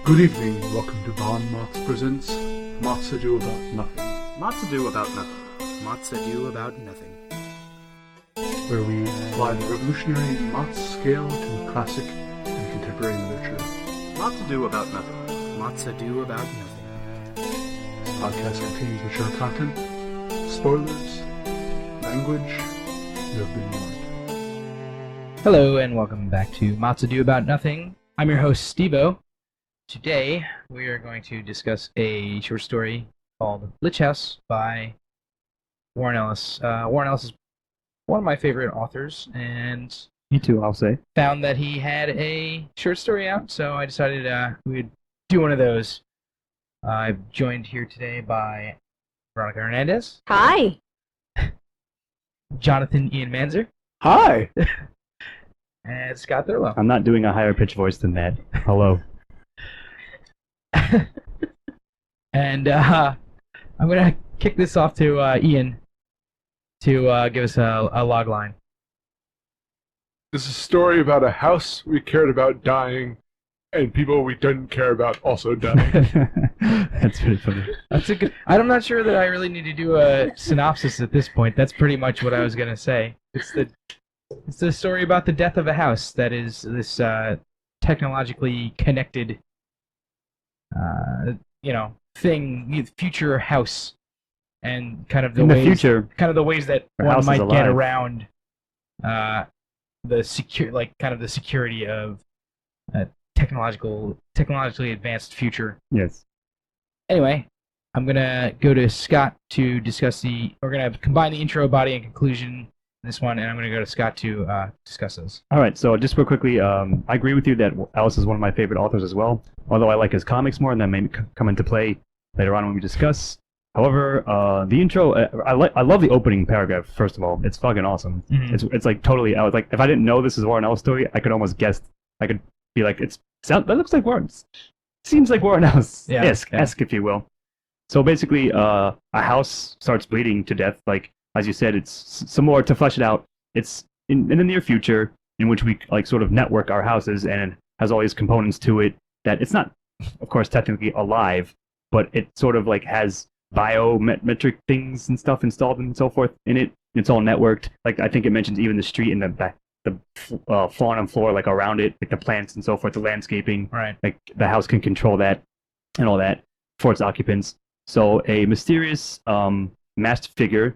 Good evening, welcome to MOTS presents MOTS Ado About Nothing. MOTS Ado About Nothing. MOTS Ado About Nothing. Where we apply the revolutionary MOTS scale to classic and contemporary literature. MOTS Ado About Nothing. MOTS Ado About Nothing. This podcast contains mature content, spoilers, language. You have been warned. Hello and welcome back to MOTS Ado About Nothing. I'm your host, Steve-O. Today, we are going to discuss a short story called Lich-House by Warren Ellis. Warren Ellis is one of my favorite authors, and Me too, I'll say. found that he had a short story out, so I decided we'd do one of those. I'm joined here today by Veronica Hernandez, Hi. Jonathan Ian Manczur, Hi! and Scott Thurlow. I'm not doing a higher pitch voice than that. Hello. And I'm going to kick this off to Ian to give us a log line. This is a story about a house we cared about dying, and people we didn't care about also dying. That's pretty funny. That's a good. I'm not sure that I really need to do a synopsis at this point. That's pretty much what I was going to say. It's the story about the death of a house that is this technologically connected thing, future house, and kind of the ways that one might get around the security of a technologically advanced future. Yes. Anyway, I'm gonna go to Scott to discuss we're gonna combine the intro, body, and conclusion in this one, and I'm gonna go to Scott to discuss those. All right, so just real quickly, I agree with you that Ellis is one of my favorite authors as well, although I like his comics more, and that may come into play later on when we discuss. However, the intro, I love the opening paragraph, first of all. It's fucking awesome. Mm-hmm. It's like totally, I was like, if I didn't know this is Warren Ellis story, I could almost guess, I could be like, that looks like Warren, seems like Warren Ellis-esque, if you will. So basically, a house starts bleeding to death, like, as you said, it's some more to flesh it out. It's in the near future in which we like sort of network our houses, and it has all these components to it that it's not, of course, technically alive, but it sort of like has biometric things and stuff installed and so forth in it. It's all networked. Like I think it mentions even the street and the fauna and flora like around it, like the plants and so forth, the landscaping. Right. Like the house can control that and all that for its occupants. So a mysterious masked figure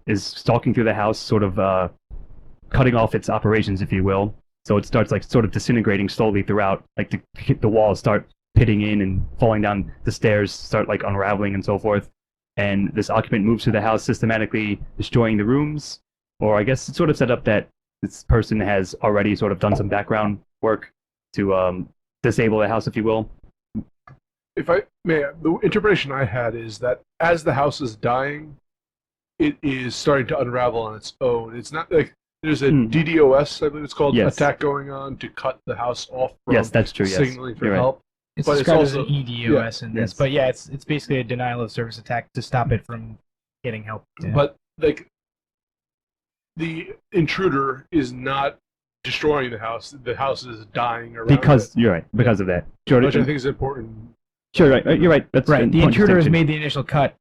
is stalking through the house, sort of cutting off its operations, if you will. So it starts like sort of disintegrating slowly throughout. Like the walls start pitting in and falling down, the stairs start like unraveling and so forth. And this occupant moves through the house, systematically destroying the rooms. Or I guess it's sort of set up that this person has already sort of done some background work to disable the house, if you will. If I may, the interpretation I had is that as the house is dying, it is starting to unravel on its own. It's not like there's a DDoS, I believe it's called, attack going on to cut the house off from that's true, signaling for You're help. Right. It's But described it's as an also- EDOS in this, but yeah, it's basically a denial of service attack to stop it from getting help. Yeah. But like the intruder is not destroying the house is dying around Because it, you're right, because of that. Sure, which I think is important. Sure, right. You're right. That's right. an The important intruder has distinction. made the initial cut,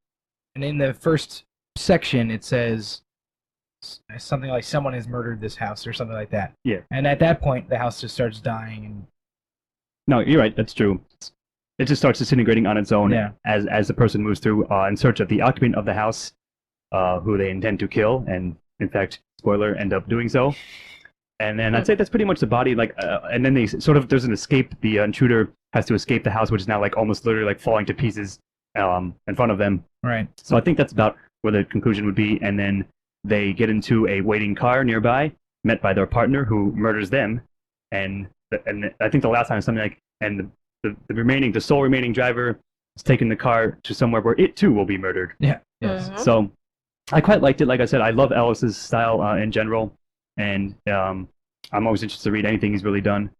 and in the first section it says something like someone has murdered this house or something like that. Yeah. And at that point, the house just starts dying. And No, you're right. That's true. It just starts disintegrating on its own as the person moves through in search of the occupant of the house, who they intend to kill, and in fact, spoiler, end up doing so. And then I'd say that's pretty much the body. Like, and then they sort of there's an escape. The intruder has to escape the house, which is now like almost literally like falling to pieces in front of them. right. So I think that's about where the conclusion would be. And then they get into a waiting car nearby, met by their partner who murders them. And I think the last time something like, and the sole remaining driver is taking the car to somewhere where it too will be murdered. Yeah. Yes. So I quite liked it. Like I said, I love Ellis's style in general, and I'm always interested to read anything he's really done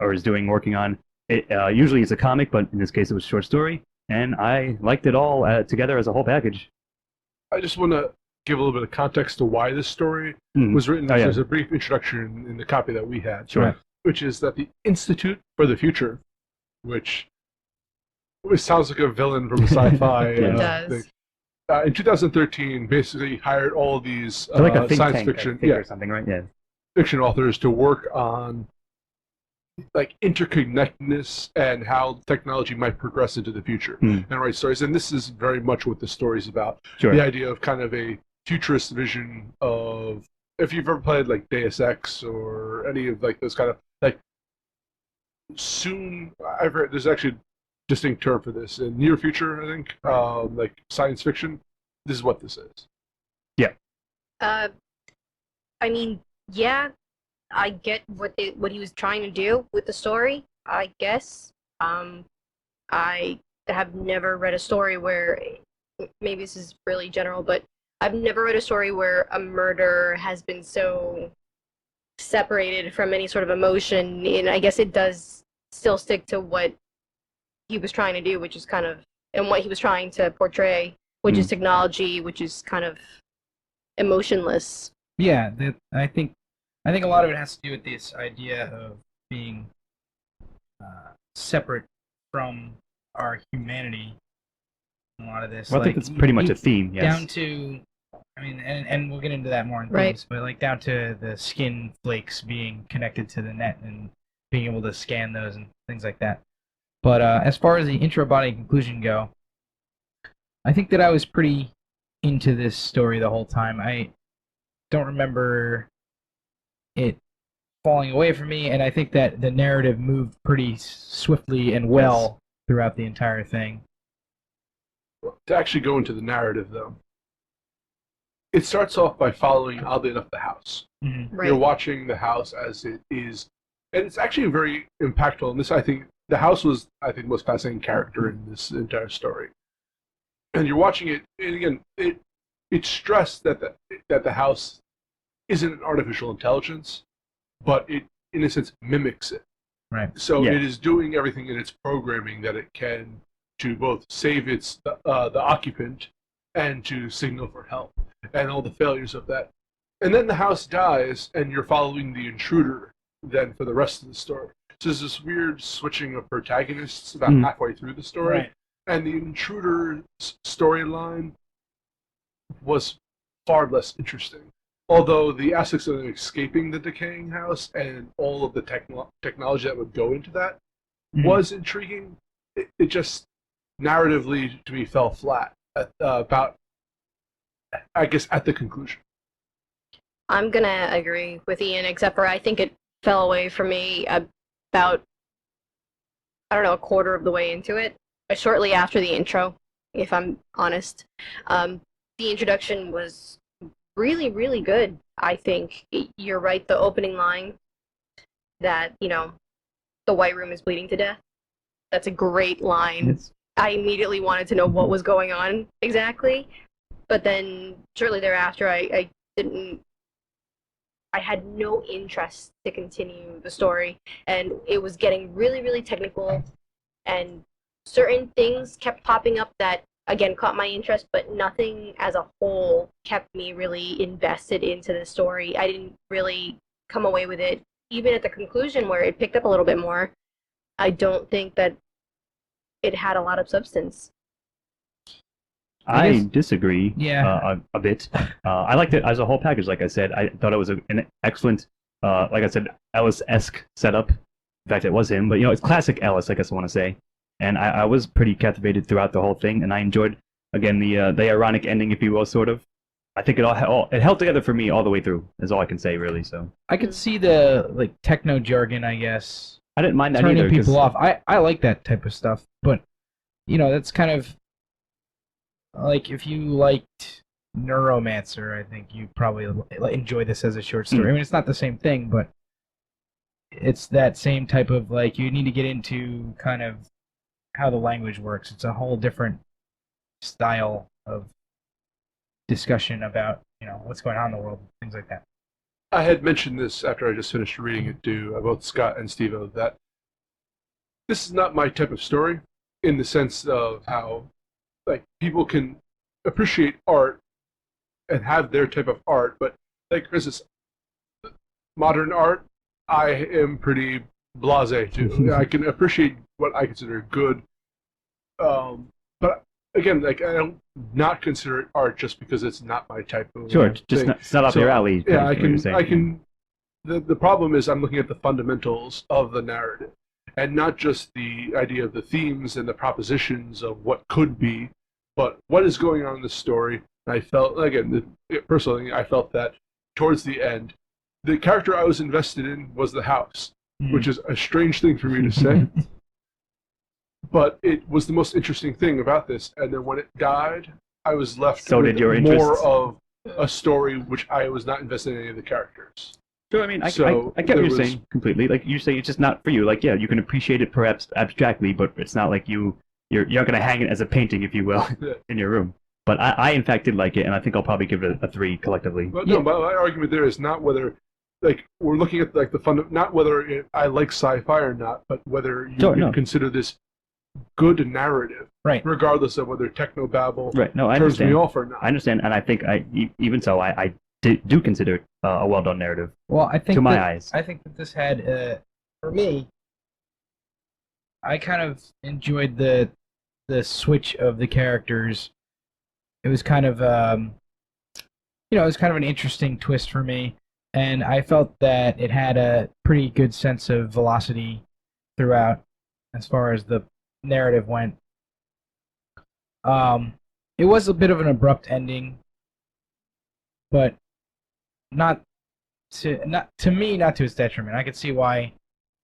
or is working on. It usually it's a comic, but in this case it was a short story, and I liked it all together as a whole package. I just want to give a little bit of context to why this story was written. There's a brief introduction in the copy that we had, Sure. which is that the Institute for the Future, which it sounds like a villain from a sci-fi. It does. Thing. In 2013, basically hired all these like a think science tank, fiction, or something, right? Yeah. fiction authors to work on like interconnectedness and how technology might progress into the future and write stories. And this is very much what the story's about. Sure. The idea of kind of a futurist vision of, if you've ever played like Deus Ex or any of like those kind of like soon, I've heard there's actually a distinct term for this in near future, I think, like science fiction. This is what this is. Yeah. I mean, yeah, I get what he was trying to do with the story, I guess. I have never read a story where, maybe this is really general, but I've never read a story where a murder has been so separated from any sort of emotion, and I guess it does still stick to what he was trying to do, which is kind of, and what he was trying to portray, which is technology, which is kind of emotionless. Yeah, I think a lot of it has to do with this idea of being separate from our humanity. A lot of this, Well, I think that's pretty much a theme. Yes. Down to, I mean, and we'll get into that more in themes, but like down to the skin flakes being connected to the net and being able to scan those and things like that. But as far as the intro, body, and conclusion go, I think that I was pretty into this story the whole time. I don't remember it falling away from me, and I think that the narrative moved pretty swiftly and well throughout the entire thing. To actually go into the narrative, though, it starts off by following, oddly enough, the house. Mm-hmm. Right. You're watching the house as it is, and it's actually very impactful. And this, I think, the house was, I think, the most fascinating character in this entire story. And you're watching it, and again, it's stressed that the house isn't an artificial intelligence, but it, in a sense, mimics it. Right. So it is doing everything in its programming that it can to both save the occupant and to signal for help, and all the failures of that. And then the house dies, and you're following the intruder then for the rest of the story. So there's this weird switching of protagonists about halfway through the story. Right. And the intruder storyline was far less interesting. Although the aspects of escaping the decaying house and all of the technology that would go into that was intriguing, it just narratively to me fell flat at, about, I guess, at the conclusion. I'm gonna agree with Ian, except for I think it fell away from me about, I don't know, a quarter of the way into it, shortly after the intro, if I'm honest. The introduction was really, really good, I think. You're right, the opening line that, the White Room is bleeding to death. That's a great line. Yes. I immediately wanted to know what was going on exactly, but then shortly thereafter, I had no interest to continue the story, and it was getting really, really technical, and certain things kept popping up that, again, caught my interest, but nothing as a whole kept me really invested into the story. I didn't really come away with it, even at the conclusion where it picked up a little bit more. I don't think that it had a lot of substance. I disagree a bit. I liked it as a whole package, like I said. I thought it was an excellent, like I said, Ellis-esque setup. In fact, it was him, but it's classic Ellis, I guess I want to say. And I was pretty captivated throughout the whole thing, and I enjoyed, again, the ironic ending, if you will, sort of. I think it held together for me all the way through, is all I can say, really. So I could see the techno jargon, I guess. I didn't mind that turning either. People off. I like that type of stuff, but that's kind of like if you liked Neuromancer, I think you probably enjoy this as a short story. I mean, it's not the same thing, but it's that same type of you need to get into kind of how the language works. It's a whole different style of discussion about what's going on in the world, things like that. I had mentioned this after I just finished reading it to both Scott and Steve-O, that this is not my type of story, in the sense of how people can appreciate art and have their type of art, but for instance, modern art, I am pretty blasé to. I can appreciate what I consider good But again, like I don't not consider it art just because it's not my type of Sure, just thing. it's not up your alley. Yeah, I can. The problem is I'm looking at the fundamentals of the narrative, and not just the idea of the themes and the propositions of what could be, but what is going on in the story. And I felt, again, personally, I felt that towards the end, the character I was invested in was the house, which is a strange thing for me to say. But it was the most interesting thing about this. And then when it died, I was left with more of a story which I was not invested in any of the characters. So, I mean, I get what you're saying completely. Like, you're saying it's just not for you. Like, yeah, you can appreciate it perhaps abstractly, but it's not like you're not going to hang it as a painting, if you will, in your room. But I, in fact, did like it, and I think I'll probably give it a 3 collectively. But no, my argument there is not whether, like, we're looking at like not whether I like sci-fi or not, but whether you can consider this good narrative, right? Regardless of whether technobabble turns me off or not. I understand, and I think even so, I do consider it a well-done narrative. Well, I think to my eyes, I think that this had, for me, I kind of enjoyed the switch of the characters. It was kind of, it was kind of an interesting twist for me, and I felt that it had a pretty good sense of velocity throughout, as far as the narrative went. It was a bit of an abrupt ending, but not to me, not to its detriment. I could see why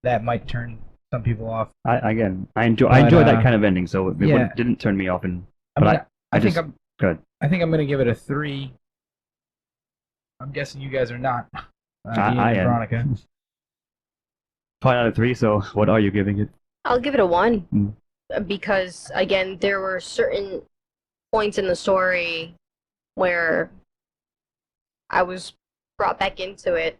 that might turn some people off. I enjoy that kind of ending, so it didn't turn me off. I think I'm going to give it a 3. I'm guessing you guys are not. I am. Veronica. Probably not a 3. So what are you giving it? I'll give it a 1 because again, there were certain points in the story where I was brought back into it,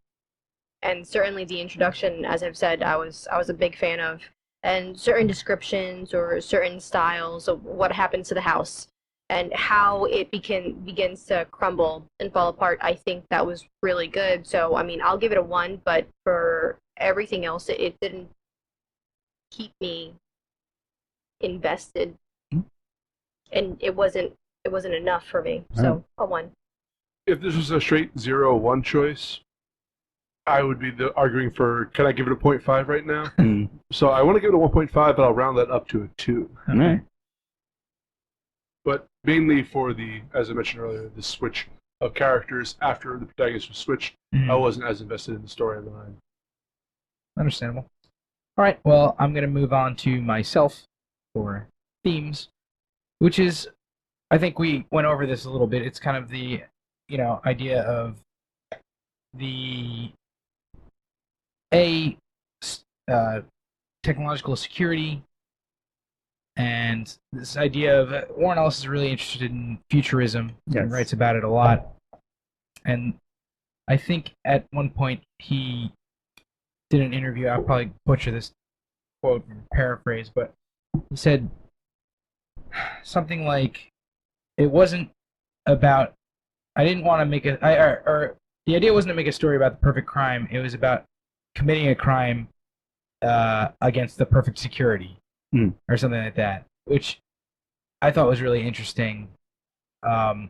and certainly the introduction, as I've said, I was a big fan of, and certain descriptions or certain styles of what happens to the house and how it begins to crumble and fall apart. I think that was really good. So I mean, I'll give it a 1, but for everything else, it didn't keep me invested, and it wasn't enough for me. So a 1. If this was a straight 0-1 choice, I would be arguing for, can I give it a 0.5 right now? So I want to give it a 1.5, but I'll round that up to a 2. Okay. But mainly for as I mentioned earlier, the switch of characters after the protagonist was switched, I wasn't as invested in the storyline. Understandable. All right, well, I'm going to move on to myself for themes, which is, I think we went over this a little bit. It's kind of the, idea of the technological security, and this idea of Warren Ellis is really interested in futurism and writes about it a lot. And I think at one point he did an interview. I'll probably butcher this quote and paraphrase, but he said something like, "It wasn't about. I didn't want to make or the idea wasn't to make a story about the perfect crime. It was about committing a crime against the perfect security, or something like that," which I thought was really interesting. And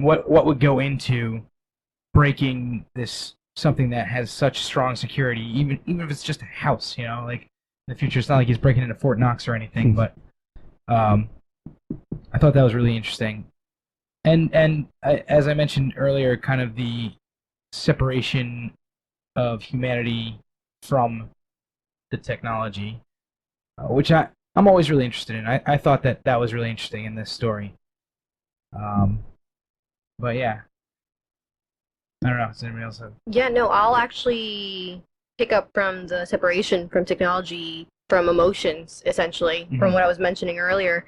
what would go into breaking this something that has such strong security, even if it's just a house, like in the future, it's not like he's breaking into Fort Knox or anything, but I thought that was really interesting. And as I mentioned earlier, kind of the separation of humanity from the technology, which I'm always really interested in. I thought that was really interesting in this story. But yeah. I don't know. Does anybody else have? Yeah, no, I'll actually pick up from the separation from technology, from emotions, essentially, from what I was mentioning earlier.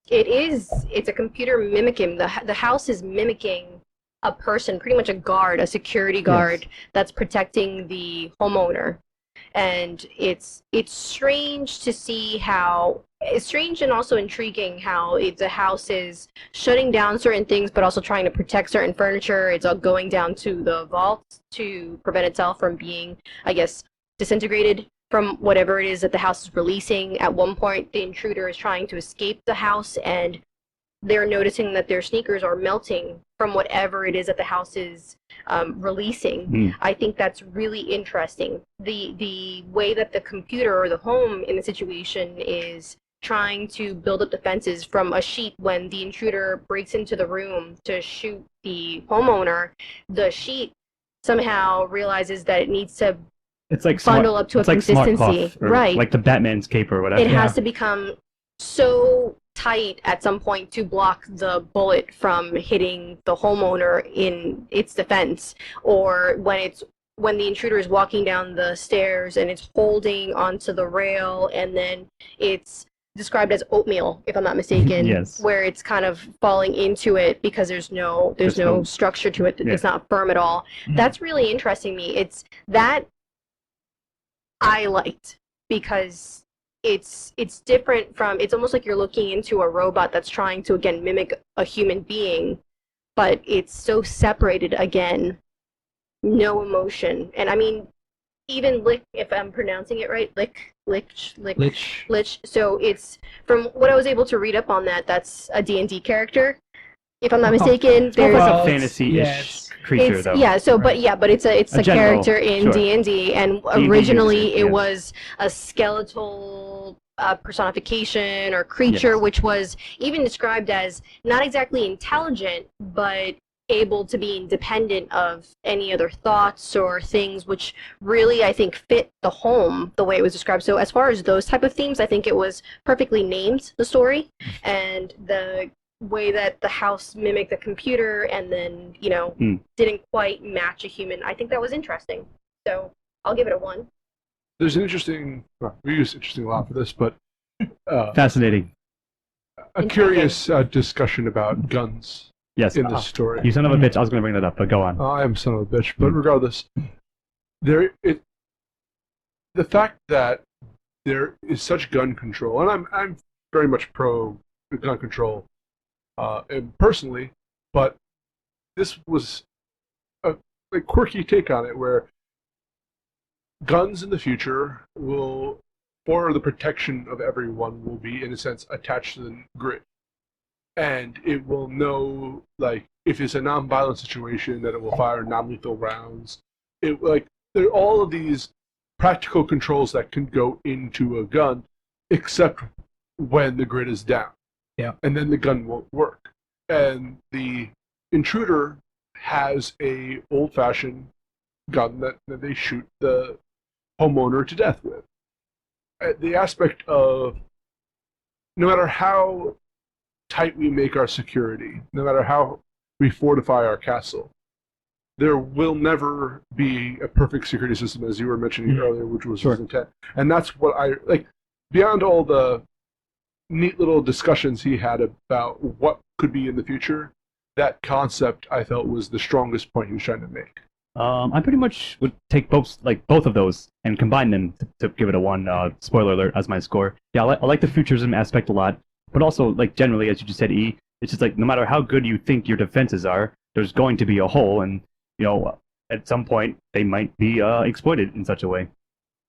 It's a computer mimicking, the house is mimicking a person, pretty much a guard, a security guard that's protecting the homeowner. And it's strange to see how, it's strange and also intriguing how the house is shutting down certain things, but also trying to protect certain furniture. It's all going down to the vaults to prevent itself from being, I guess, disintegrated from whatever it is that the house is releasing. At one point, the intruder is trying to escape the house, and they're noticing that their sneakers are melting from whatever it is that the house is releasing. I think that's really interesting. The way that the computer or the home in the situation is trying to build up defenses from a sheet when the intruder breaks into the room to shoot the homeowner, the sheet somehow realizes that it needs to bundle up to a consistency. Right. Like the Batman's cape or whatever. It has to become so tight at some point to block the bullet from hitting the homeowner in its defense, or when the intruder is walking down the stairs and it's holding onto the rail, and then it's described as oatmeal, if I'm not mistaken, yes. Where it's kind of falling into it because there's no structure to it. It's not firm at all. That's really interesting to me. It's that I liked, because it's different from, it's almost like you're looking into a robot that's trying to, again, mimic a human being, but it's so separated, again, no emotion. And I mean, even Lich, if I'm pronouncing it right, Lich. So it's, from what I was able to read up on that, that's a D&D character, if I'm not mistaken. It's more like a fantasy-ish creature, though. Yeah. So, but it's a character in D&D, and originally it was a skeletal personification or creature, which was even described as not exactly intelligent, but able to be independent of any other thoughts or things, which really, I think, fit the home the way it was described. So as far as those type of themes, I think it was perfectly named, the story, and the way that the house mimicked the computer and then, didn't quite match a human. I think that was interesting. So I'll give it a 1. There's an interesting, we use interesting a lot for this, but fascinating. A curious discussion about guns. Yes. In this story. You son of a bitch. I was going to bring that up, but go on. I am son of a bitch, but regardless, the fact that there is such gun control, and I'm very much pro gun control, and personally, but this was a quirky take on it, where guns in the future will, for the protection of everyone, will be, in a sense, attached to the grid. And it will know, if it's a non-violent situation, that it will fire non-lethal rounds. There are all of these practical controls that can go into a gun, except when the grid is down. Yeah. And then the gun won't work. And the intruder has a old-fashioned gun that they shoot the homeowner to death with. The aspect of, no matter how tight we make our security, no matter how we fortify our castle, there will never be a perfect security system, as you were mentioning earlier, which was his intent. And that's what I like. Beyond all the neat little discussions he had about what could be in the future, that concept I felt was the strongest point he was trying to make. I pretty much would take both of those and combine them to give it a 1. Spoiler alert as my score. Yeah, I like the futurism aspect a lot. But also, generally, as you just said, E, it's just no matter how good you think your defenses are, there's going to be a hole, and, at some point, they might be exploited in such a way.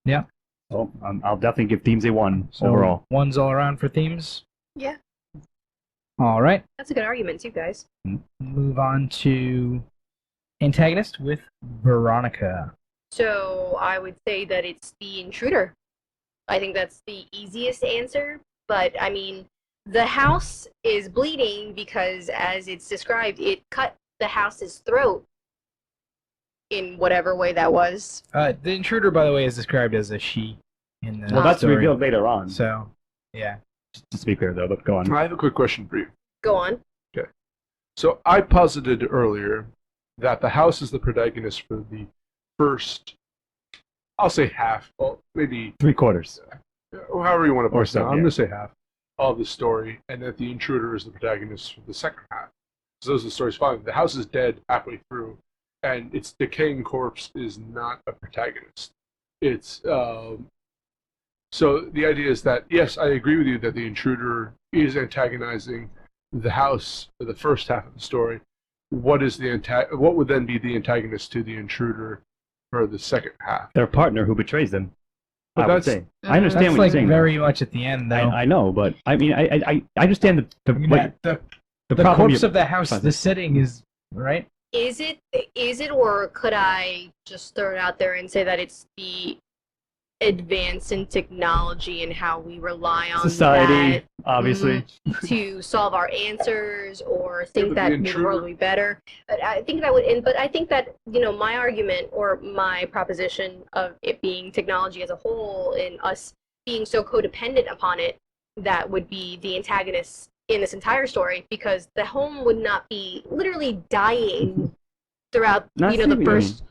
Yeah. So, I'll definitely give themes a 1 so overall. 1's all around for themes? Yeah. All right. That's a good argument, too, guys. Move on to antagonist with Veronica. So, I would say that it's the intruder. I think that's the easiest answer, but, I mean, the house is bleeding because, as it's described, it cut the house's throat in whatever way that was. The intruder, by the way, is described as a she in the that's story. revealed later on. So, yeah. Just to be clear, though, but go on. I have a quick question for you. Go on. Okay. So I posited earlier that the house is the protagonist for the first, I'll say half, well, maybe 3/4. However you want to put it down. I'm yeah. going to say half of the story, and that the intruder is the protagonist for the second half. So those are the stories following. The house is dead halfway through, and its decaying corpse is not a protagonist. It's so the idea is that, yes, I agree with you that the intruder is antagonizing the house for the first half of the story. What would then be the antagonist to the intruder for the second half? Their partner who betrays them. I would say. I understand That's what you're saying. Very much at the end, though. I know, but I mean, I understand the problem corpse of the house. The setting is right. Is it, or could I just throw it out there and say that it's the advance in technology and how we rely on society, that, obviously, to solve our answers or think that the world will be better? But I think that but I think that, my argument or my proposition of it being technology as a whole and us being so codependent upon it, that would be the antagonists in this entire story, because the home would not be literally dying throughout the first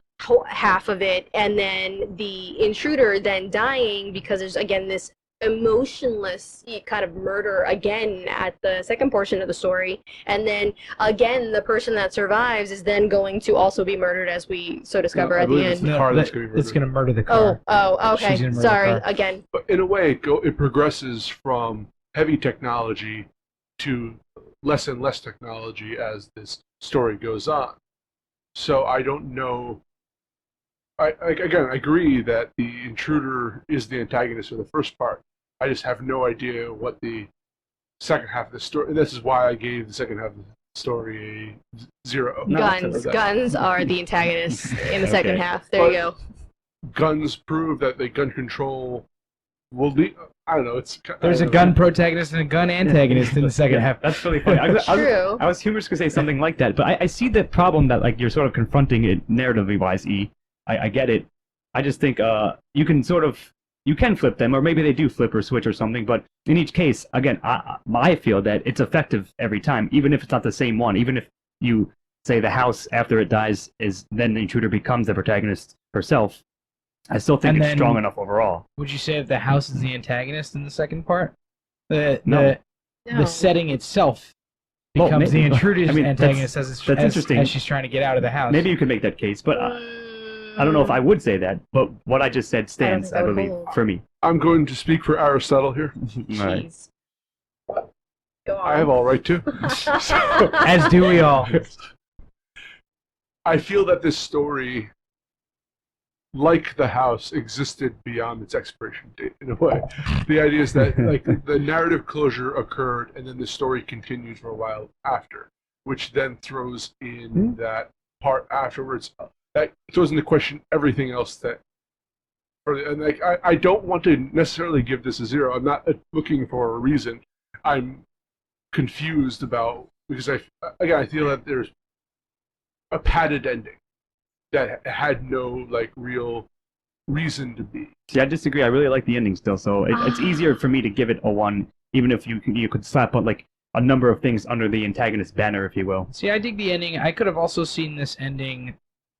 half of it, and then the intruder then dying because there's again this emotionless kind of murder again at the second portion of the story, and then again the person that survives is then going to also be murdered, as we discover at the end. It's going to murder the car. Oh, okay. Sorry again. But in a way, it progresses from heavy technology to less and less technology as this story goes on. So I don't know. I agree that the intruder is the antagonist for the first part. I just have no idea what the second half of the story. This is why I gave the second half of the story a 0. Guns are the antagonists in the second half. There you go. Guns prove that the gun control will be. I don't know. There's a gun protagonist and a gun antagonist in the second half. That's really funny. I was humorous to say something like that, but I see the problem that you're sort of confronting it narratively wise. I get it. I just think you can flip them, or maybe they do flip or switch or something. But in each case, again, I feel that it's effective every time, even if it's not the same one. Even if you say the house after it dies then the intruder becomes the protagonist herself. I still think it's strong enough overall. Would you say that the house is the antagonist in the second part? No. The setting itself becomes the intruder's antagonist as interesting. As she's trying to get out of the house. Maybe you could make that case, but I don't know if I would say that. But what I just said stands, I believe, for me. I'm going to speak for Aristotle here. Jeez. Go on. I have all right to. As do we all. I feel that this story, like the house, existed beyond its expiration date in a way. The idea is that the narrative closure occurred, and then the story continues for a while after, which then throws in that part afterwards that throws into question everything else that. I don't want to necessarily give this a 0. I'm not looking for a reason. I'm confused about because I feel that there's a padded ending that had no real reason to be. See, I disagree. I really like the ending still, so it's easier for me to give it a 1, even if you could slap on a number of things under the antagonist banner, if you will. See, I dig the ending. I could have also seen this ending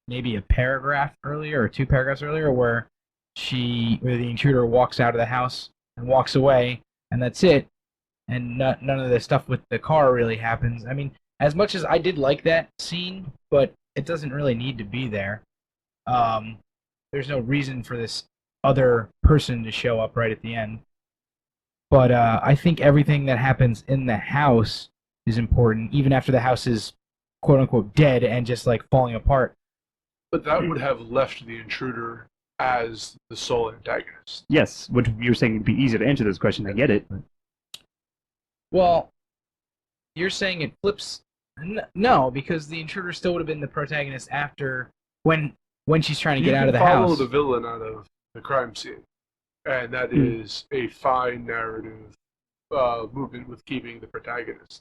maybe a paragraph earlier or 2 paragraphs earlier, where the intruder walks out of the house and walks away, and that's it, and none of the stuff with the car really happens. I mean, as much as I did like that scene, but it doesn't really need to be there. There's no reason for this other person to show up right at the end. But I think everything that happens in the house is important, even after the house is quote-unquote dead and just falling apart. But that would have left the intruder as the sole antagonist. Yes, which you're saying would be easier to answer this question. I get it. Well, you're saying it flips. No, because the intruder still would have been the protagonist after when she's trying to get out of the house. You follow the villain out of the crime scene, and that is a fine narrative movement with keeping the protagonist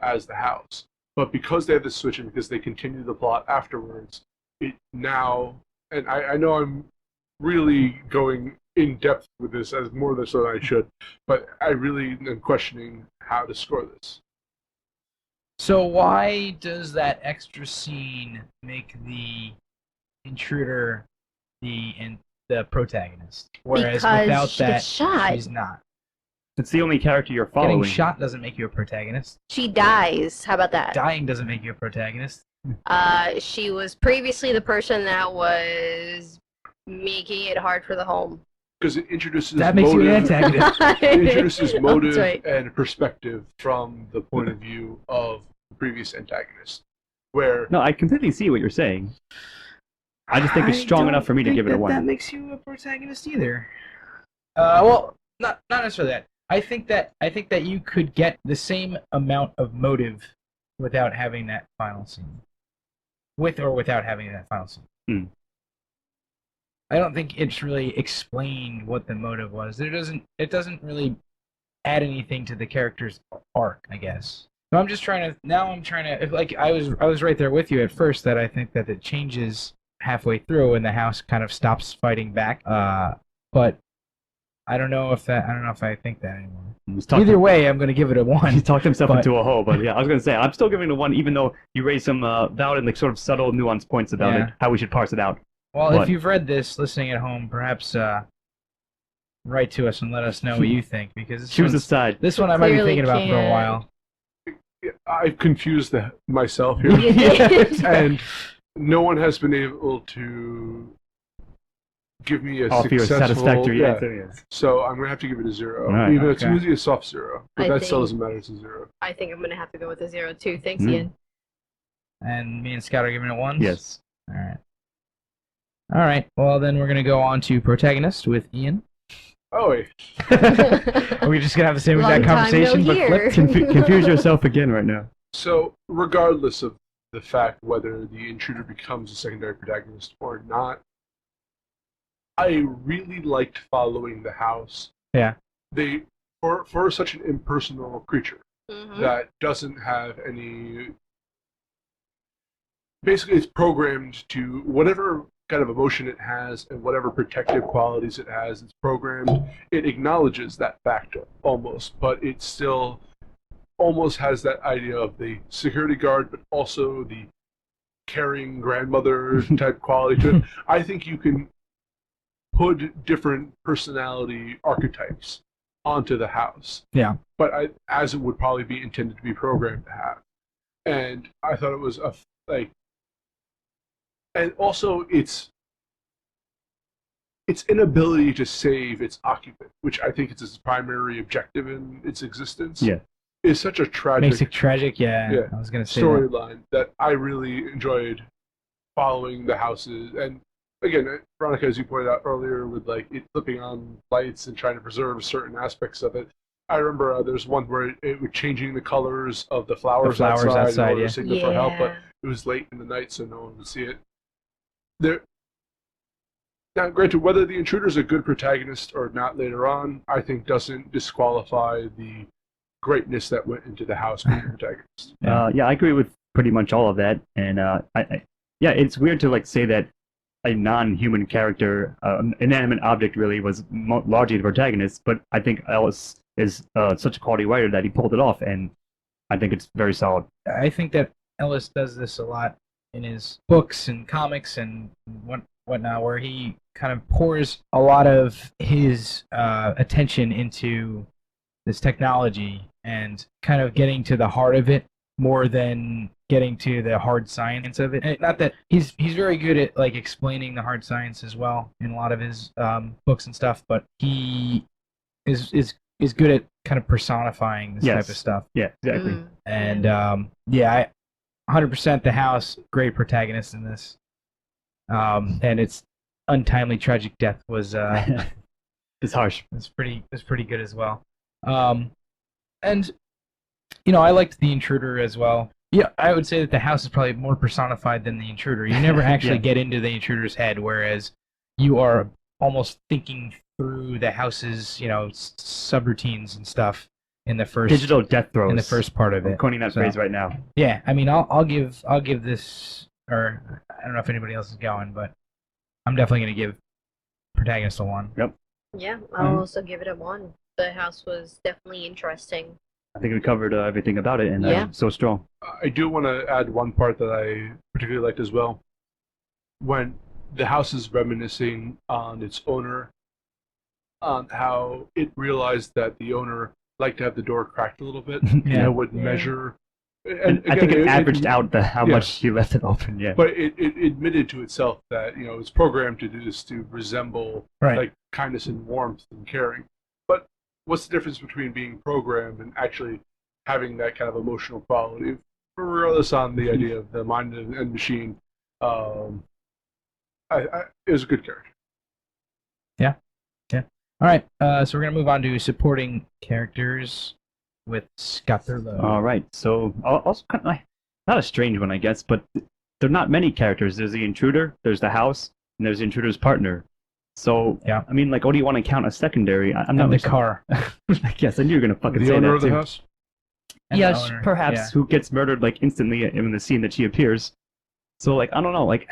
as the house. But because they have this switch and because they continue the plot afterwards, it now, and I know I'm really going in depth with this as more than so than I should, but I really am questioning how to score this. So why does that extra scene make the intruder the protagonist, whereas because without she that, gets shot. She's not? It's the only character you're following. Getting shot doesn't make you a protagonist. She dies. How about that? Dying doesn't make you a protagonist. She was previously the person that was making it hard for the home. Because it introduces that makes you an antagonist. It introduces motive and perspective from the point of view of the previous antagonist. No, I completely see what you're saying. I just think it's strong enough for me to give it a 1. That makes you a protagonist either. Well, not necessarily that. I think that you could get the same amount of motive without having that final scene. With or without having that final scene. Mm. I don't think it's really explained what the motive was. It doesn't really add anything to the character's arc, I guess. So I'm trying to like I was right there with you at first that I think that it changes halfway through and the house kind of stops fighting back. But I don't know if I think that anymore. Either way, I'm going to give it a 1. He talked himself into a hole, but yeah, I was going to say I'm still giving it a 1, even though you raised some valid and like sort of subtle, nuanced points about it, how we should parse it out. Well, if you've read this, listening at home, perhaps write to us and let us know what you think, because choose a side. This one I might be thinking about for a while. I've confused myself here, and no one has been able to give me a satisfactory answer. Yes. So I'm gonna have to give it a 0. Right, Even it's usually a soft 0, but that still doesn't matter. It's a 0. I think I'm gonna have to go with a 0 too. Thanks, Ian. And me and Scott are giving it 1. Yes. All right. Well, then we're gonna go on to protagonist with Ian. Oh wait. Are we just gonna have the same exact conversation, but flip? Confuse yourself again right now. So, regardless of the fact whether the intruder becomes a secondary protagonist or not, I really liked following the house. Yeah. They for such an impersonal creature that doesn't have any. Basically, it's programmed to whatever kind of emotion it has and whatever protective qualities it has. It's programmed. It acknowledges that fact almost, but it still almost has that idea of the security guard, but also the caring grandmother type quality to it. I think you can put different personality archetypes onto the house. Yeah. But as it would probably be intended to be programmed to have. And I thought it was and also its inability to save its occupant, which I think is its primary objective in its existence. Yeah. Is such a tragic. Makes it tragic, yeah. I was gonna say storyline that I really enjoyed following the houses. And again, Veronica, as you pointed out earlier, with like it flipping on lights and trying to preserve certain aspects of it. I remember there's one where it was changing the colors of the flowers outside in order to signal for help, but it was late in the night, so no one would see it. Now, granted, whether the intruder's a good protagonist or not later on, I think doesn't disqualify the greatness that went into the house being a protagonist. I agree with pretty much all of that, and it's weird to like say that a non-human character, inanimate object, really was largely the protagonist. But I think Ellis is such a quality writer that he pulled it off, and I think it's very solid. I think that Ellis does this a lot in his books and comics and whatnot, where he kind of pours a lot of his attention into this technology and kind of getting to the heart of it more than getting to the hard science of it. And not that he's very good at like explaining the hard science as well in a lot of his books and stuff, but he is good at kind of personifying this type of stuff. Yeah, exactly. And 100% the house, great protagonist in this. And its untimely tragic death was it's harsh. It's pretty good as well. And I liked the intruder as well. Yeah, I would say that the house is probably more personified than the intruder. You never actually get into the intruder's head, whereas you are almost thinking through the house's, subroutines and stuff in the first digital death throes in the first part of it. I'm coining that phrase right now. Yeah, I mean, I'll give this, or I don't know if anybody else is going, but I'm definitely going to give protagonist a 1. Yep. Yeah, I'll also give it a 1. The house was definitely interesting. I think we covered everything about it, and so strong. I do want to add one part that I particularly liked as well. When the house is reminiscing on its owner, on how it realized that the owner liked to have the door cracked a little bit, would measure. And again, I think it averaged out how much he left it open. Yeah, but it admitted to itself that it's programmed to do this to resemble like kindness and warmth and caring. But what's the difference between being programmed and actually having that kind of emotional quality? Regardless on the idea of the mind and machine, it was a good character. Yeah. All right, so we're gonna move on to supporting characters with Scott Thurlow. All right, so also kind of not a strange one, I guess, but there are not many characters. There's the intruder, there's the house, and there's the intruder's partner. So yeah, I mean, like, what do you want to count as secondary? I'm not the car. Yes, and you're gonna fucking The say owner that of the too. house? Yes, perhaps. Who gets murdered like instantly in the scene that she appears? So like, I don't know, like,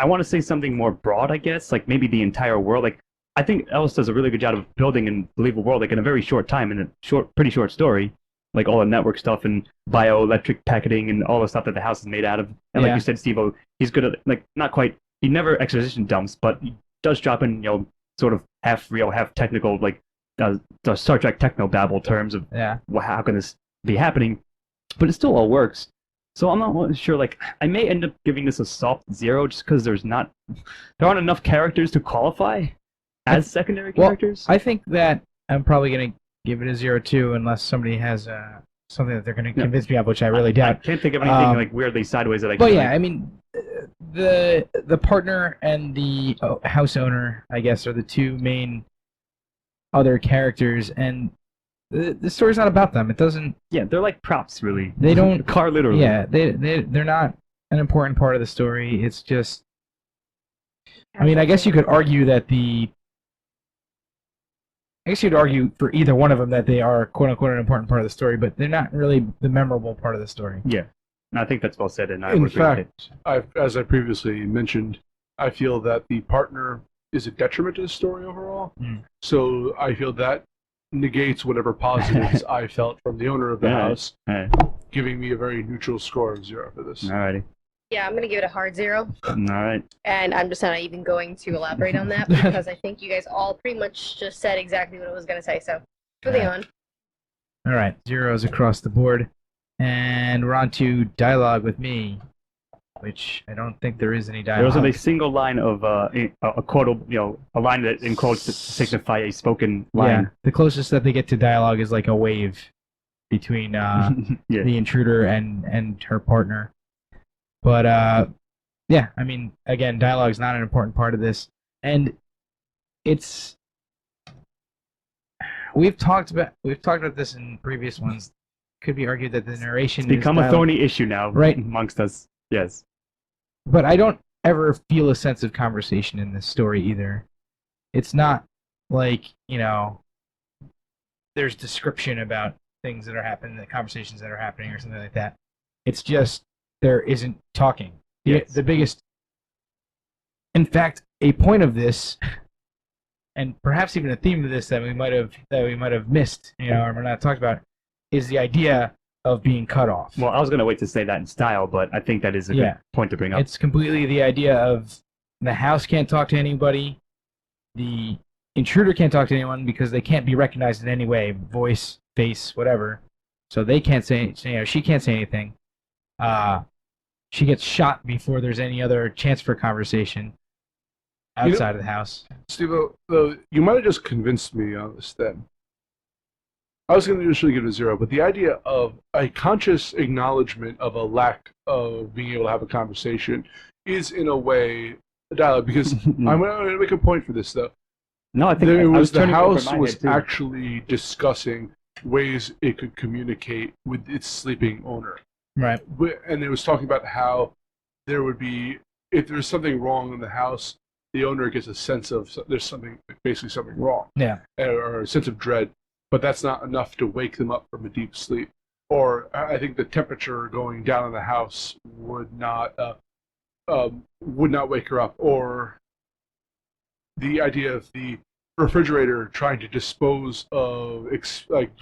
I want to say something more broad, I guess, like maybe the entire world. Like, I think Ellis does a really good job of building and believable world, like in a very short time, in a pretty short story, like all the network stuff and bioelectric packaging and all the stuff that the house is made out of. And like you said, Steve-O, he's good at, like, not quite, he never exposition dumps, but he does drop in, sort of half real, half technical, like the Star Trek techno-babble terms of how can this be happening, but it still all works. So I'm not sure, like, I may end up giving this a soft 0 just because there aren't enough characters to qualify as secondary characters. I think that I'm probably going to give it a 0 too, unless somebody has something that they're going to convince me of, which I really doubt. I can't think of anything like weirdly sideways that I can. But yeah, I mean, the partner and the house owner, I guess, are the two main other characters, and the story's not about them. It doesn't. Yeah, they're like props, really. They don't car literally. Yeah, they're not an important part of the story. It's just. I mean, I guess you could argue that I guess you'd argue for either one of them that they are quote unquote an important part of the story, but they're not really the memorable part of the story. Yeah, and I think that's well said. And in fact, as I previously mentioned, I feel that the partner is a detriment to the story overall. So I feel that negates whatever positives I felt from the owner of the house, giving me a very neutral score of 0 for this. Alrighty. Yeah, I'm gonna give it a hard 0. Alright. And I'm just not even going to elaborate on that because I think you guys all pretty much just said exactly what I was gonna say. So, moving on. All right, 0s across the board, and we're on to dialogue with me, which I don't think there is any dialogue. There wasn't a single line of a quotable, a line that in quotes to signify a spoken line. Yeah, the closest that they get to dialogue is like a wave between the intruder and her partner. But yeah, I mean, again, dialogue's not an important part of this, and it's we've talked about this in previous ones. Could be argued that the narration it's become a thorny issue now, right, amongst us. Yes, but I don't ever feel a sense of conversation in this story either. It's not like there's description about things that are happening, the conversations that are happening, or something like that. It's just there isn't talking. Yes. The biggest, in fact, a point of this, and perhaps even a theme of this that we might have missed, or we're not talked about, is the idea of being cut off. Well, I was going to wait to say that in style, but I think that is a good point to bring up. It's completely the idea of the house can't talk to anybody, the intruder can't talk to anyone because they can't be recognized in any way, voice, face, whatever. So they can't say, she can't say anything. She gets shot before there's any other chance for conversation outside of the house. Steve-O, though, you might have just convinced me on this then. I was going to initially give it a 0, but the idea of a conscious acknowledgement of a lack of being able to have a conversation is, in a way, a dialogue. Because I'm going to make a point for this, though. No, I think the house was actually discussing ways it could communicate with its sleeping owner. Right. And it was talking about how there would be, if there's something wrong in the house, the owner gets a sense of there's basically something wrong. Yeah. Or a sense of dread. But that's not enough to wake them up from a deep sleep. Or I think the temperature going down in the house would not wake her up. Or the idea of the refrigerator trying to dispose of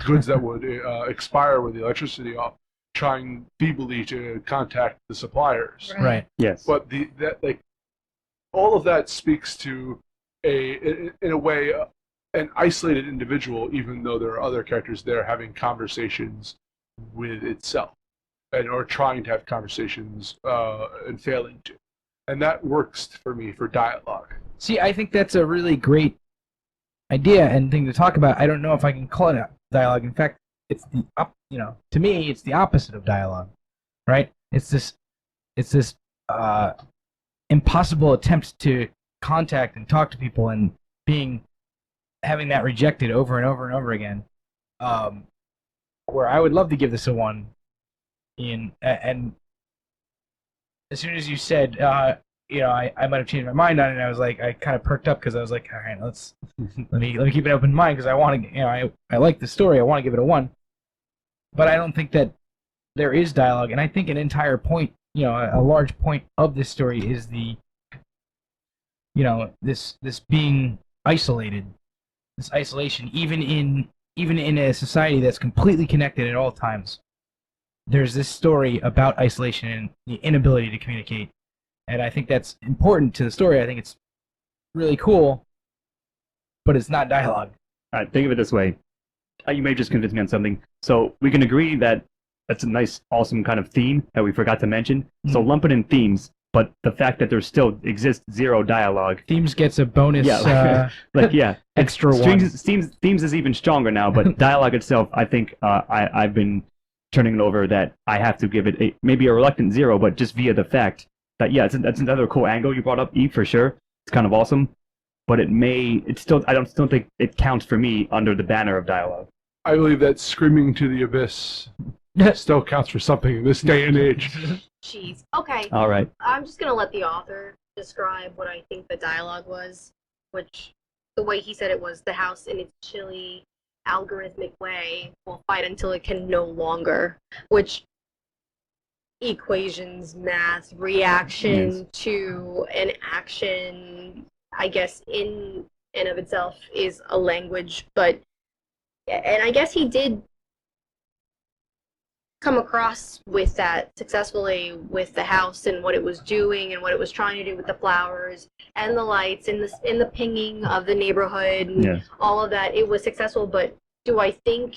goods that would expire with the electricity off, trying feebly to contact the suppliers. Right. Yes. But all of that speaks to in a way an isolated individual, even though there are other characters there having conversations with itself, or trying to have conversations and failing to, and that works for me for dialogue. See, I think that's a really great idea and thing to talk about. I don't know if I can call it dialogue. In fact, it's to me, it's the opposite of dialogue, right? It's this impossible attempt to contact and talk to people and being having that rejected over and over and over again. Where I would love to give this a 1. And as soon as you said, I might have changed my mind on it. I was like, I kind of perked up because I was like, all right, let me keep an open mind because I want to, I like the story. I want to give it a 1, but I don't think that there is dialogue, and I think an entire point, a large point of this story is the, this being isolated, this isolation, even in a society that's completely connected at all times. There's this story about isolation and the inability to communicate. And I think that's important to the story. I think it's really cool, but it's not dialogue. All right, think of it this way. You may just convince me on something. So we can agree that that's a nice, awesome kind of theme that we forgot to mention. Mm-hmm. So lump it in themes, but the fact that there still exists 0 dialogue. Themes gets a bonus, extra 1. Themes is even stronger now, but dialogue itself, I think I've been turning it over that I have to give it maybe a reluctant 0, but just via the fact that, that's another cool angle you brought up, E, for sure. It's kind of awesome, but I don't think it counts for me under the banner of dialogue. I believe that screaming to the abyss still counts for something in this day and age. Jeez. Okay. All right. I'm just going to let the author describe what I think the dialogue was, which the way he said it was, the house in its chilly, algorithmic way will fight until it can no longer, which equations, math, reaction to an action, I guess in and of itself is a language, and I guess he did come across with that successfully with the house and what it was doing and what it was trying to do with the flowers and the lights and the pinging of the neighborhood and all of that. It was successful, but do I think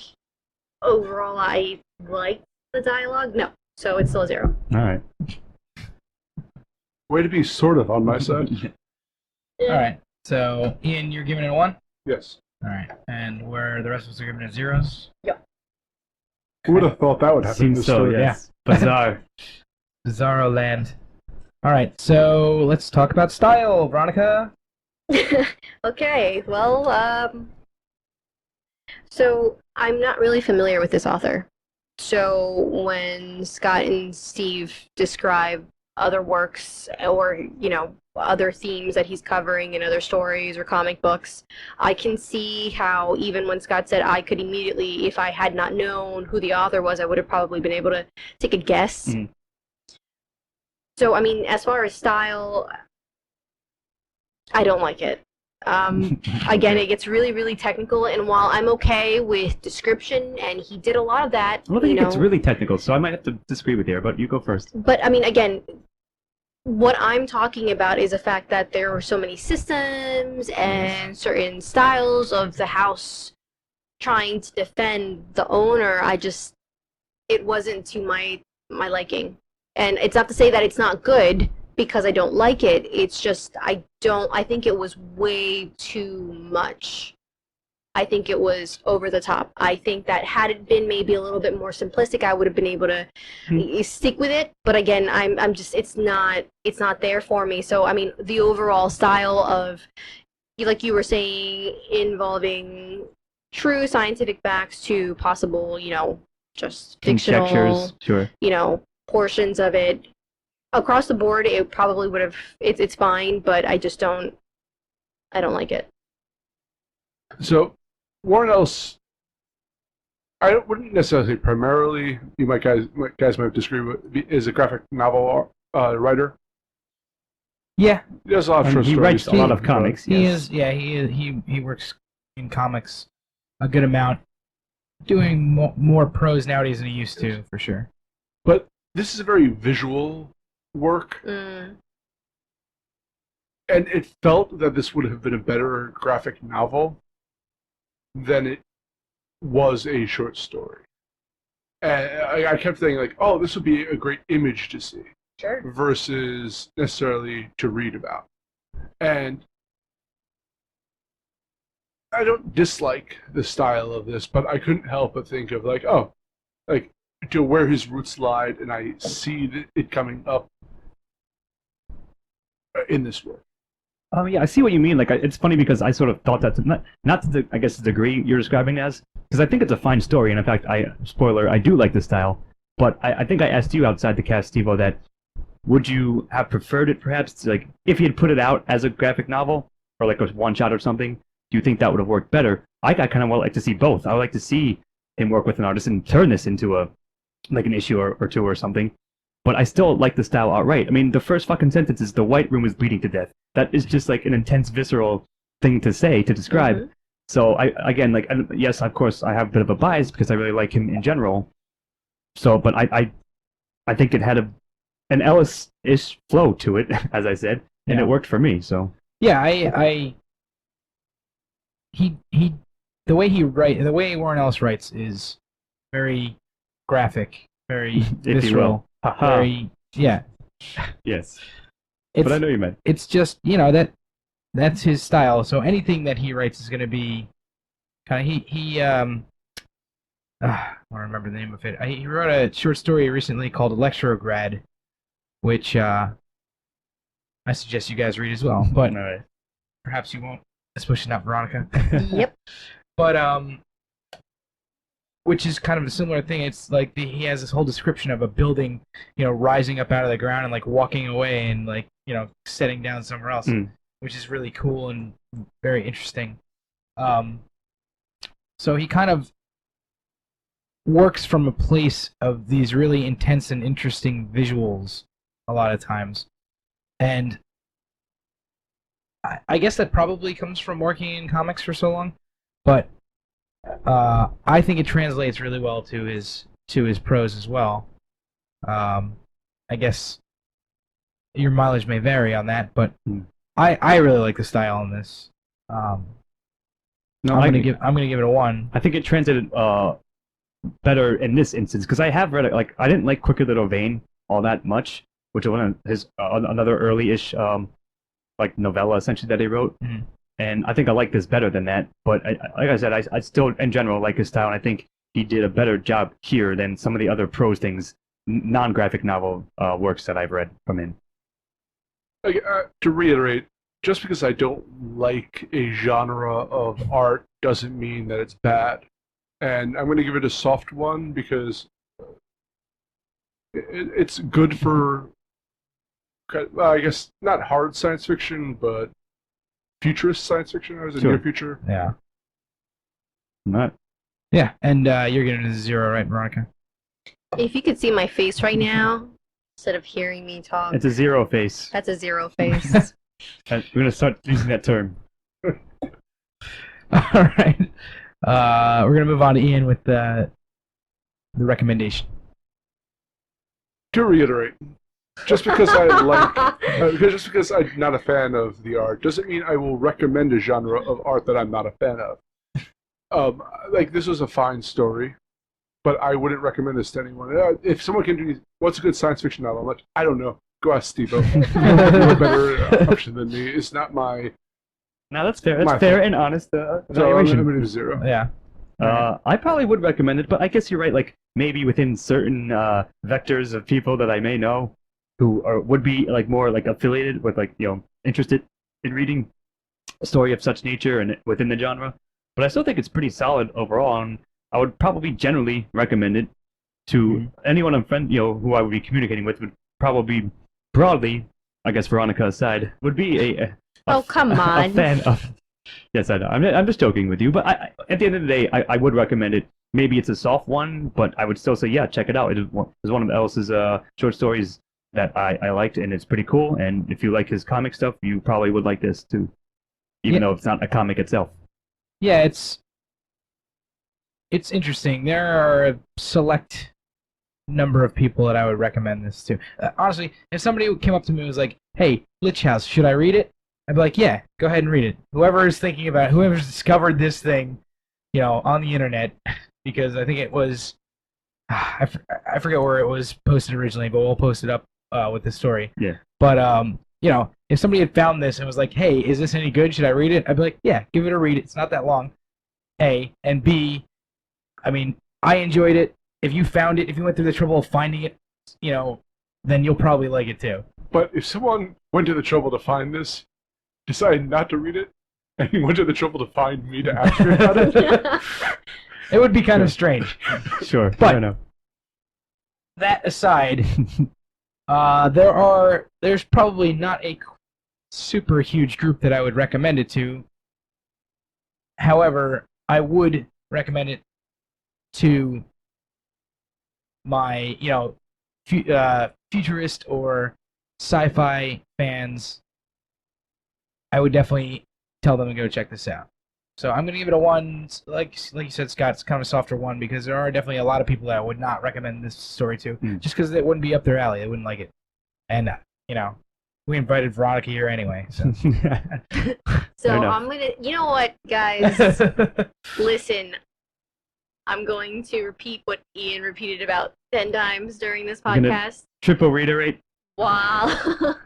overall I liked the dialogue? No. So it's still a 0. All right. Way to be sort of on my side. All right. So, Ian, you're giving it a 1? Yes. All right. And where the rest of us are giving it 0s? Yep. Who would have thought that would happen in this story? Yes. Yeah. Bizarre. Bizarro land. All right. So, let's talk about style, Veronica. Okay. Well, so I'm not really familiar with this author. So when Scott and Steve describe other works or, other themes that he's covering in other stories or comic books, I can see how even when Scott said I could immediately, if I had not known who the author was, I would have probably been able to take a guess. Mm-hmm. So, I mean, as far as style, I don't like it. Again, it gets really, really technical, and while I'm okay with description, and he did a lot of that, I don't think it gets really technical, so I might have to disagree with you, but you go first. But, I mean, again, what I'm talking about is the fact that there are so many systems and certain styles of the house trying to defend the owner. It wasn't to my liking. And it's not to say that it's not good, because I don't like it. It's just, I think it was way too much. I think it was over the top. I think that had it been maybe a little bit more simplistic, I would have been able to stick with it. But again, I'm just, it's not there for me. So, I mean, the overall style of, like you were saying, involving true scientific facts to possible, just fictional, conjectures, sure. Portions of it. Across the board, it probably would have, it's fine, but I don't like it. So, Warren Ellis, I wouldn't necessarily say primarily, guys might disagree with, is a graphic novel writer. Yeah. He does a lot of short stories. He writes a lot of comics, yes. He works in comics a good amount, doing more prose nowadays than he used to, for sure. But this is a very visual work. And it felt that this would have been a better graphic novel than it was a short story. And I kept thinking, like, oh, this would be a great image to see. Sure. Versus necessarily to read about. And I don't dislike the style of this, but I couldn't help but think of, like, oh, like, to where his roots lied, and I see it coming up in this work. Yeah, I see what you mean. Like, it's funny because I sort of thought that not to the, I guess, the degree you're describing as, because I think it's a fine story, and in fact, spoiler, I do like the style. But I think I asked you outside the cast, Steve-O, that would you have preferred it perhaps to, like, if he had put it out as a graphic novel or like a one shot or something? Do you think that would have worked better? I kind of would like to see both. I would like to see him work with an artist and turn this into like an issue or two or something. But I still like the style outright. I mean, the first fucking sentence is the White Room is bleeding to death. That is just like an intense, visceral thing to say, to describe. Mm-hmm. So yes, of course, I have a bit of a bias because I really like him in general. So, but I think it had an Ellis-ish flow to it, as I said, and it worked for me. So yeah, the way Warren Ellis writes is very graphic, very visceral, very yes. But I know you meant. It's just that's his style. So anything that he writes is going to be kind of I don't remember the name of it. He wrote a short story recently called Electrograd, which I suggest you guys read as well. But perhaps you won't, especially not Veronica. Yep. But which is kind of a similar thing. It's like he has this whole description of a building, rising up out of the ground and like walking away and like setting down somewhere else, which is really cool and very interesting. So he kind of works from a place of these really intense and interesting visuals a lot of times, and I guess that probably comes from working in comics for so long, but I think it translates really well to his prose as well. I guess your mileage may vary on that, but I really like the style in this. I'm gonna give it a 1. I think it translated better in this instance because I have read it. Like, I didn't like Quicker Little Vein all that much, which was one of his another early-ish like novella essentially that he wrote. Mm-hmm. And I think I like this better than that. But like I said, I still, in general, like his style, and I think he did a better job here than some of the other prose things, non-graphic novel works that I've read from him. To reiterate, just because I don't like a genre of art doesn't mean that it's bad. And I'm going to give it a soft 1 because it's good for, I guess, not hard science fiction, but futurist science fiction. I was in near future. Yeah. Not. Yeah, and you're getting a 0, right, Veronica? If you could see my face right now, instead of hearing me talk. It's a 0 face. That's a 0 face. We're going to start using that term. All right. We're going to move on to Ian with the recommendation. To reiterate, just because just because I'm not a fan of the art doesn't mean I will recommend a genre of art that I'm not a fan of. Like, this was a fine story, but I wouldn't recommend this to anyone. If someone can do what's a good science fiction novel, I don't know. Go ask Steve-O. You're a better option than me. It's not my. No, that's fair. That's fair and honest evaluation. I'm going to 0. Yeah. I probably would recommend it, but I guess you're right. Like, maybe within certain vectors of people that I may know who would be like more like affiliated with, like, interested in reading a story of such nature and within the genre. But I still think it's pretty solid overall, and I would probably generally recommend it to anyone I'm who I would be communicating with. Would probably broadly, I guess Veronica aside, would be oh, come on. A fan of. Yes, I know. I'm just joking with you, but at the end of the day, I would recommend it. Maybe it's a soft 1, but I would still say, yeah, check it out. It was one of Ellis's short stories that I liked, and it's pretty cool. And if you like his comic stuff, you probably would like this too, even though it's not a comic itself. Yeah, it's interesting. There are a select number of people that I would recommend this to. Honestly, if somebody came up to me and was like, "Hey, Lich-House, should I read it?" I'd be like, "Yeah, go ahead and read it." Whoever's discovered this thing, on the internet, because I think it was, I forget where it was posted originally, but we'll post it up with the story. Yeah. But if somebody had found this and was like, "Hey, is this any good? Should I read it?" I'd be like, "Yeah, give it a read. It's not that long." A, and B, I mean, I enjoyed it. If you found it, if you went through the trouble of finding it, then you'll probably like it too. But if someone went to the trouble to find this, decided not to read it, and he went to the trouble to find me to ask me about it. It would be kind of strange. Sure, But- fair enough. That aside, there's probably not a super huge group that I would recommend it to. However, I would recommend it to my, futurist or sci-fi fans. I would definitely tell them to go check this out. So I'm gonna give it a 1. Like you said, Scott, it's kind of a softer 1 because there are definitely a lot of people that I would not recommend this story to, just because it wouldn't be up their alley. They wouldn't like it, and we invited Veronica here anyway. So, So I'm gonna. You know what, guys? Listen, I'm going to repeat what Ian repeated about 10 times during this You're gonna- podcast. Triple reiterate. While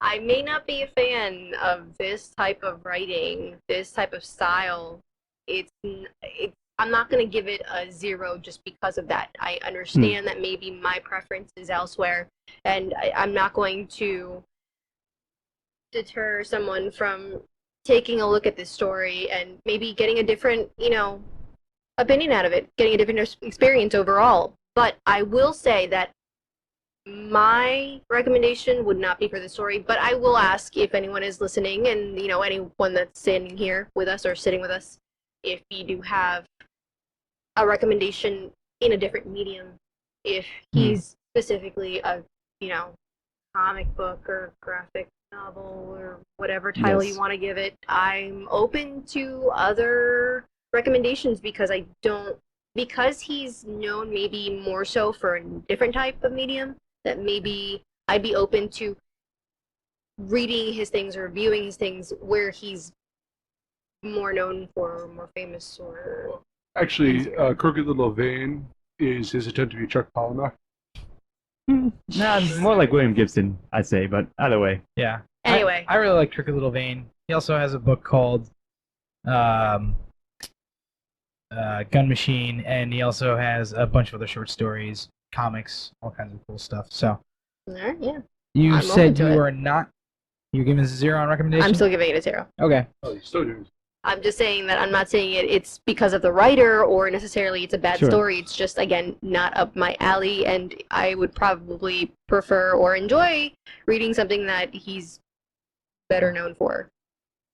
I may not be a fan of this type of writing, this type of style, I'm not going to give it a 0 just because of that. I understand that maybe my preference is elsewhere, and I'm not going to deter someone from taking a look at this story and maybe getting a different, opinion out of it, getting a different experience overall. But I will say that my recommendation would not be for the story, but I will ask if anyone is listening and, anyone that's standing here with us or sitting with us, if you do have a recommendation in a different medium, if he's specifically a, comic book or graphic novel or whatever title you want to give it, I'm open to other recommendations because he's known maybe more so for a different type of medium, that maybe I'd be open to reading his things or reviewing his things where he's more known for, or more famous, or... Actually, Crooked Little Vein is his attempt to be Chuck Palahniuk. Nah, more like William Gibson, I'd say, but either way. Yeah. Anyway. I really like Crooked Little Vein. He also has a book called Gun Machine, and he also has a bunch of other short stories, comics, all kinds of cool stuff. So, Alright, yeah. you I'm said open to you it. are not. You're giving this a 0 on recommendation? I'm still giving it a 0. Okay. Oh, he's still doing. I'm just saying that I'm not saying it's because of the writer or necessarily it's a bad Sure. story. It's just, again, not up my alley, and I would probably prefer or enjoy reading something that he's better known for.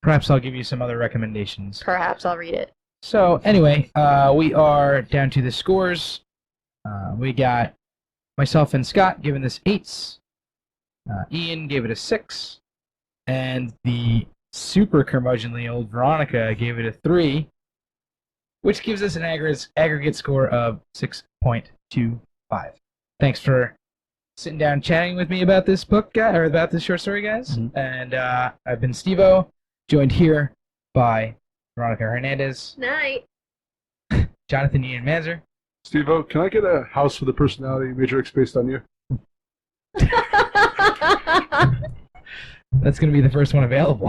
Perhaps I'll give you some other recommendations. Perhaps I'll read it. So, anyway, we are down to the scores. We got myself and Scott giving this 8s. Ian gave it a 6. And the super curmudgeonly old Veronica gave it a 3, which gives us an aggregate score of 6.25. Thanks for sitting down and chatting with me about this book, or about this short story, guys. Mhm. And I've been Steve-O, joined here by Veronica Hernandez, Night. Jonathan Ian Manczur. Steve-O, can I get a house with a personality matrix based on you? That's going to be the first one available.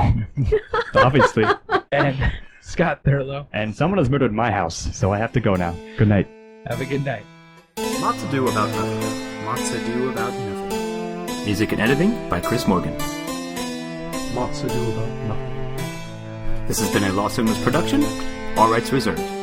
Obviously. And Scott Thurlow. And someone has murdered my house, so I have to go now. Good night. Have a good night. Lots to do about nothing. Lots to do about nothing. Music and editing by Chris Morgan. Lots to do about nothing. This has been a Lost Cinemas production. All rights reserved.